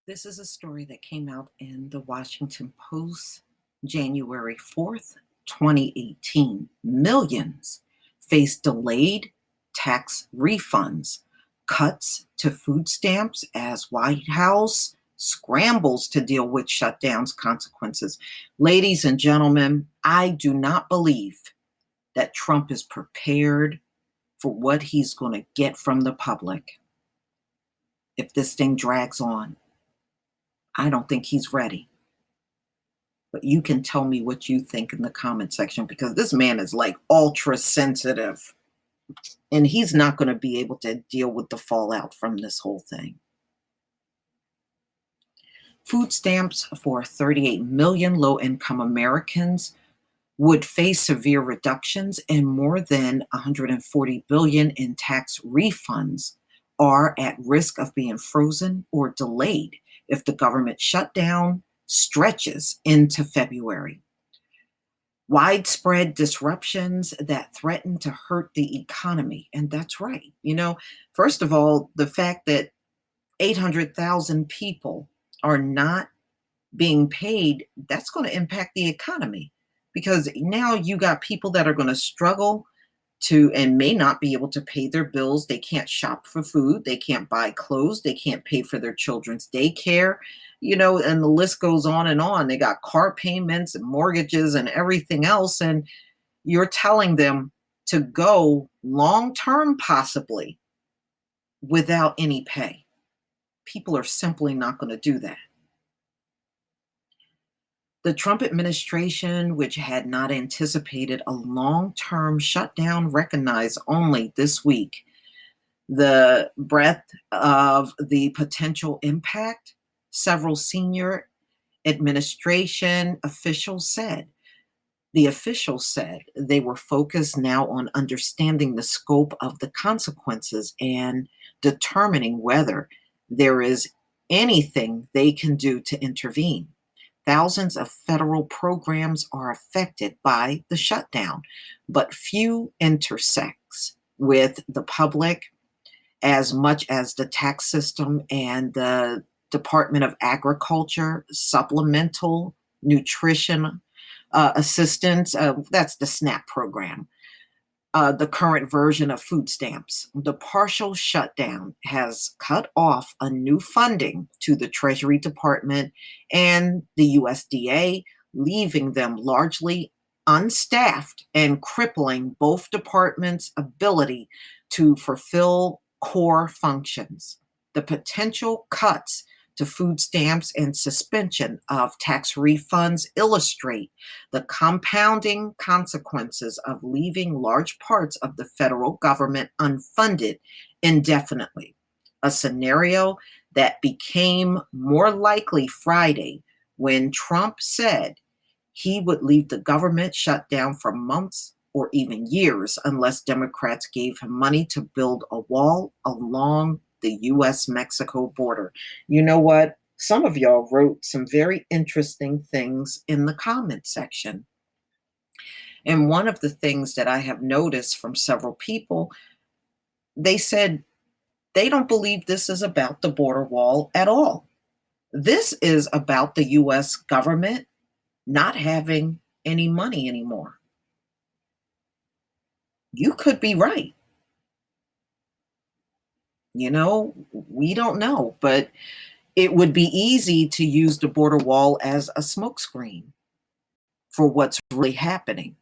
This is a story that came out in the Washington Post January 4th, 2018. Millions face delayed tax refunds, cuts to food stamps as White House scrambles to deal with shutdown's consequences. Ladies and gentlemen, I do not believe that Trump is prepared for what he's going to get from the public if this thing drags on. I don't think he's ready. But you can tell me what you think in the comment section because this man is like ultra sensitive and he's not going to be able to deal with the fallout from this whole thing. Food stamps for 38 million low-income Americans would face severe reductions, and more than 140 billion in tax refunds are at risk of being frozen or delayed if the government shutdown stretches into February. Widespread disruptions that threaten to hurt the economy. And that's right. First of all, the fact that 800,000 people are not being paid, that's going to impact the economy because now you got people that are going to struggle to and may not be able to pay their bills. They can't shop for food. They can't buy clothes. They can't pay for their children's daycare, and the list goes on and on. They got car payments and mortgages and everything else. And you're telling them to go long term, possibly without any pay. People are simply not going to do that. The Trump administration, which had not anticipated a long-term shutdown, recognized only this week the breadth of the potential impact. Several senior administration officials said. The officials said they were focused now on understanding the scope of the consequences and determining whether there is anything they can do to intervene. Thousands of federal programs are affected by the shutdown, but few intersects with the public as much as the tax system and the Department of Agriculture, supplemental nutrition assistance. That's the SNAP program. The current version of food stamps. The partial shutdown has cut off a new funding to the Treasury Department and the USDA, leaving them largely unstaffed and crippling both departments' ability to fulfill core functions. The potential cuts to food stamps and suspension of tax refunds illustrate the compounding consequences of leaving large parts of the federal government unfunded indefinitely, a scenario that became more likely Friday when Trump said he would leave the government shut down for months or even years unless Democrats gave him money to build a wall along the U.S.-Mexico border. You know what? Some of y'all wrote some very interesting things in the comment section. And one of the things that I have noticed from several people, they said they don't believe this is about the border wall at all. This is about the U.S. government not having any money anymore. You could be right. We don't know, but it would be easy to use the border wall as a smokescreen for what's really happening.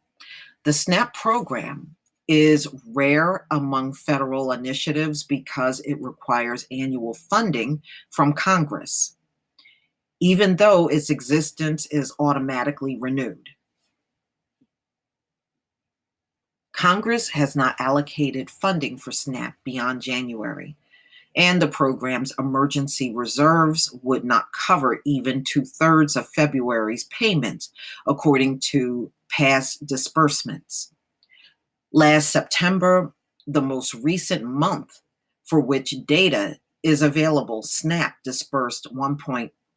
The SNAP program is rare among federal initiatives because it requires annual funding from Congress, even though its existence is automatically renewed. Congress has not allocated funding for SNAP beyond January, and the program's emergency reserves would not cover even 2/3 of February's payments, according to past disbursements. Last September, the most recent month for which data is available, SNAP disbursed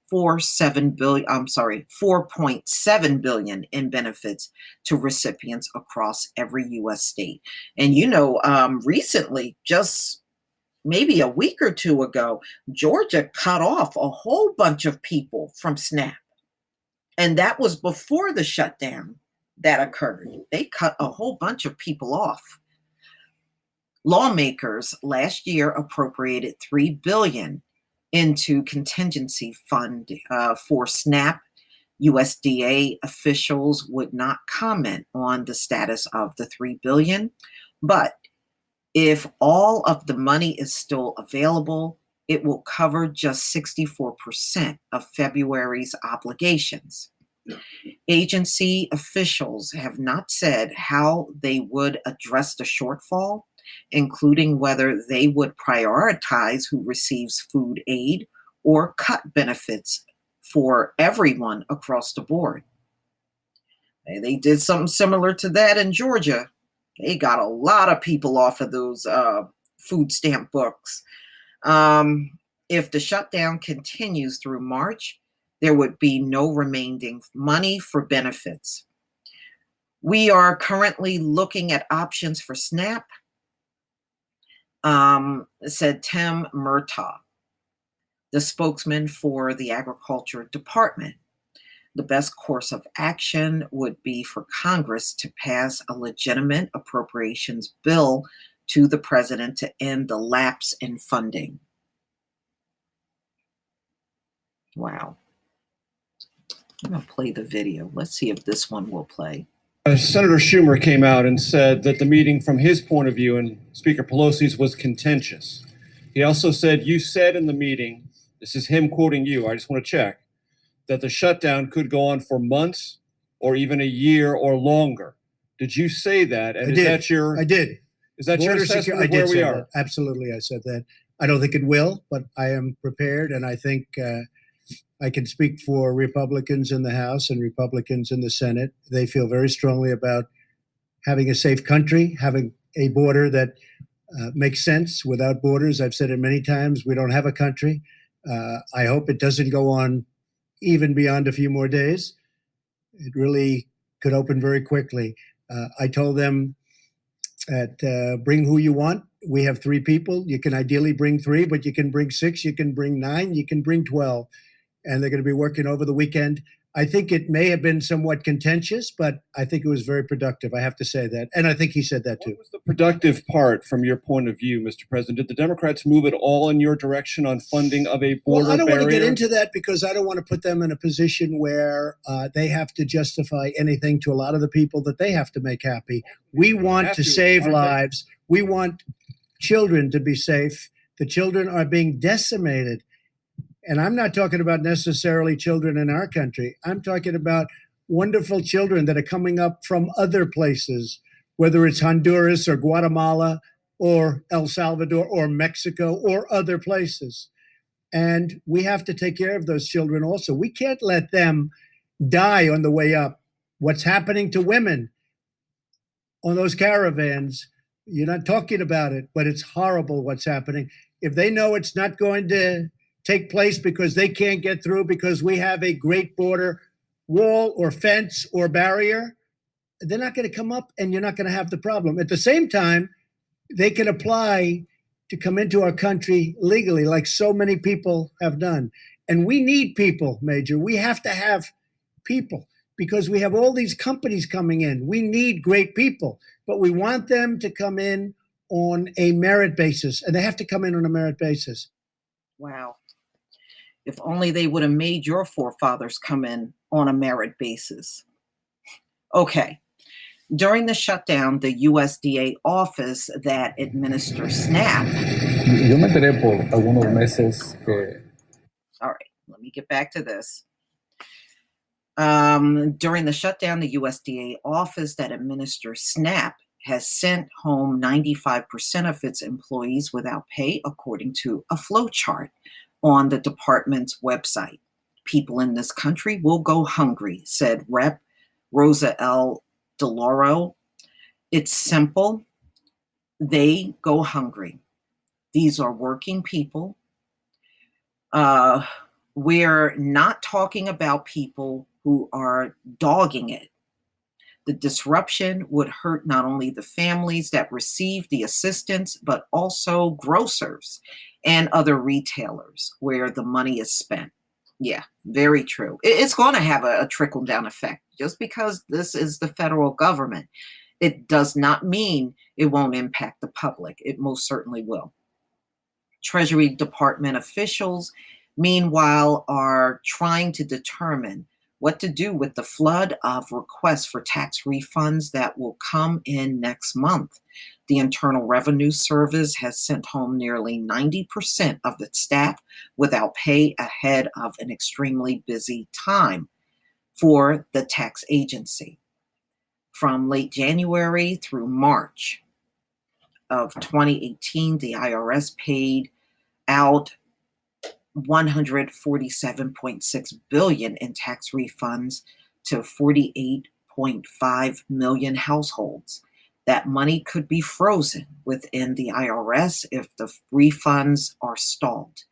4.7 billion in benefits to recipients across every U.S. state. And recently, just maybe a week or two ago, Georgia cut off a whole bunch of people from SNAP. And that was before the shutdown that occurred. They cut a whole bunch of people off. Lawmakers last year appropriated $3 billion into contingency fund for SNAP. USDA officials would not comment on the status of the $3 billion, but if all of the money is still available, it will cover just 64% of February's obligations. Agency officials have not said how they would address the shortfall, including whether they would prioritize who receives food aid or cut benefits for everyone across the board. They did something similar to that in Georgia. They got a lot of people off of those food stamp books. If the shutdown continues through March, there would be no remaining money for benefits. We are currently looking at options for SNAP, said Tim Murtaugh, the spokesman for the Agriculture Department. The best course of action would be for Congress to pass a legitimate appropriations bill to the president to end the lapse in funding. Wow. I'm going to play the video. Let's see if this one will play. Senator Schumer came out and said that the meeting from his point of view and Speaker Pelosi's was contentious. He also said, you said in the meeting, this is him quoting you, I just want to check, that the shutdown could go on for months or even a year or longer. Did you say that? And I did. Is that your assessment of where we are? That. Absolutely, I said that. I don't think it will, but I am prepared, and I think I can speak for Republicans in the House and Republicans in the Senate. They feel very strongly about having a safe country, having a border that makes sense. Without borders, I've said it many times, we don't have a country. I hope it doesn't go on even beyond a few more days. It really could open very quickly. I told them that bring who you want. We have 3 people. You can ideally bring 3, but you can bring 6, you can bring 9, you can bring 12. And they're going to be working over the weekend. I think it may have been somewhat contentious, but I think it was very productive. I have to say that. And I think he said that too. What was the productive part from your point of view, Mr. President? Did the Democrats move at all in your direction on funding of a border barrier? I don't want to get into that because I don't want to put them in a position where they have to justify anything to a lot of the people that they have to make happy. We want to save lives. We want children to be safe. The children are being decimated. And I'm not talking about necessarily children in our country. I'm talking about wonderful children that are coming up from other places, whether it's Honduras or Guatemala or El Salvador or Mexico or other places. And we have to take care of those children also. We can't let them die on the way up. What's happening to women on those caravans, you're not talking about it, but it's horrible what's happening. If they know it's not going to take place because they can't get through because we have a great border wall or fence or barrier, they're not going to come up and you're not going to have the problem. At the same time, they can apply to come into our country legally like so many people have done. And we need people, Major. We have to have people because we have all these companies coming in. We need great people, but we want them to come in on a merit basis, and they have to come in on a merit basis. Wow. If only they would have made your forefathers come in on a merit basis. Okay. During the shutdown, the USDA office that administers SNAP. Yo me enteré por algunos meses que... All right, let me get back to this. During the shutdown, the USDA office that administers SNAP has sent home 95% of its employees without pay, according to a flow chart on the department's website. People in this country will go hungry, said Rep. Rosa L. DeLauro. It's simple. They go hungry. These are working people. We're not talking about people who are dogging it. The disruption would hurt not only the families that receive the assistance, but also grocers and other retailers where the money is spent. Yeah, very true. It's going to have a trickle down effect. Just because this is the federal government, it does not mean it won't impact the public. It most certainly will. Treasury Department officials, meanwhile, are trying to determine what to do with the flood of requests for tax refunds that will come in next month. The Internal Revenue Service has sent home nearly 90% of its staff without pay ahead of an extremely busy time for the tax agency. From late January through March of 2018, the IRS paid out 147.6 billion in tax refunds to 48.5 million households. That money could be frozen within the IRS if the refunds are stalled.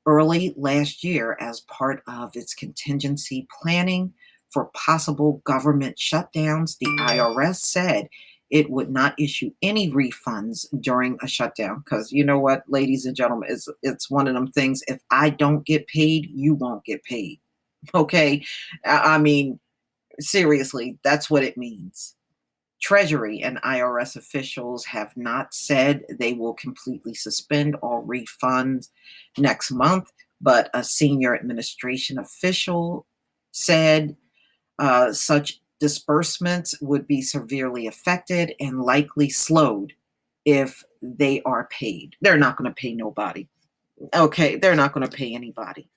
Early last year, as part of its contingency planning for possible government shutdowns, the IRS said it would not issue any refunds during a shutdown. Because you know what, ladies and gentlemen, it's one of them things. If I don't get paid, you won't get paid. Okay? I mean, seriously, that's what it means. Treasury and IRS officials have not said they will completely suspend all refunds next month, but a senior administration official said such disbursements would be severely affected and likely slowed if they are paid. They're not going to pay nobody. Okay, they're not going to pay anybody.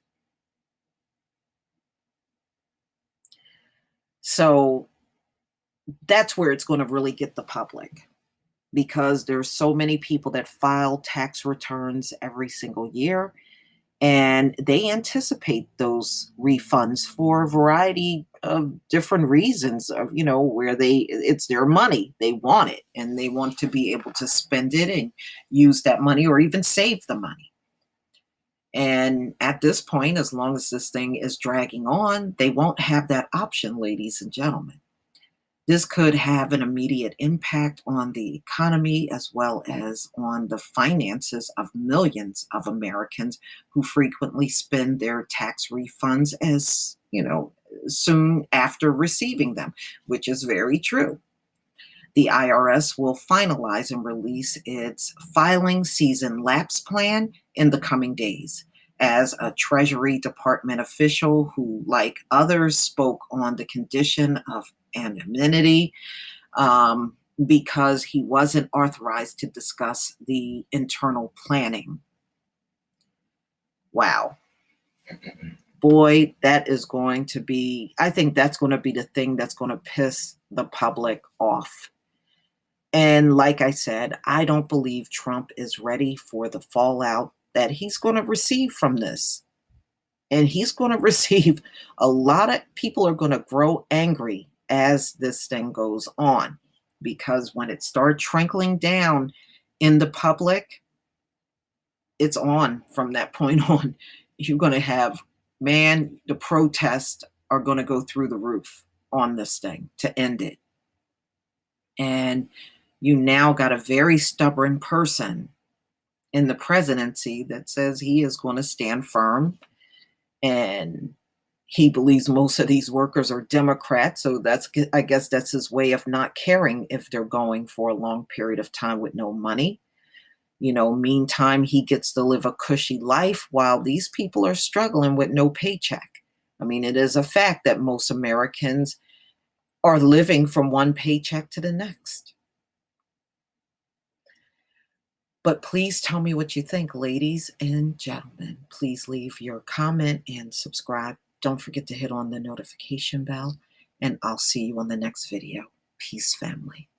So that's where it's going to really get the public, because there's so many people that file tax returns every single year, and they anticipate those refunds for a variety of different reasons of, where it's their money. They want it, and they want to be able to spend it and use that money or even save the money. And at this point, as long as this thing is dragging on, they won't have that option, ladies and gentlemen. This could have an immediate impact on the economy as well as on the finances of millions of Americans who frequently spend their tax refunds as, soon after receiving them, which is very true. The IRS will finalize and release its filing season lapse plan in the coming days. As a Treasury Department official who, like others, spoke on the condition of anonymity because he wasn't authorized to discuss the internal planning. Wow. Boy, that is going to be, I think that's going to be the thing that's going to piss the public off. And like I said, I don't believe Trump is ready for the fallout that he's going to receive from this. And he's going to receive a lot of people are going to grow angry as this thing goes on, because when it starts trickling down in the public, it's on from that point on. You're going to have, the protests are going to go through the roof on this thing to end it. And you now got a very stubborn person in the presidency that says he is going to stand firm, and he believes most of these workers are Democrats. So I guess that's his way of not caring if they're going for a long period of time with no money. Meantime, he gets to live a cushy life while these people are struggling with no paycheck. I mean, it is a fact that most Americans are living from one paycheck to the next. But please tell me what you think, ladies and gentlemen. Please leave your comment and subscribe. Don't forget to hit on the notification bell, and I'll see you on the next video. Peace, family.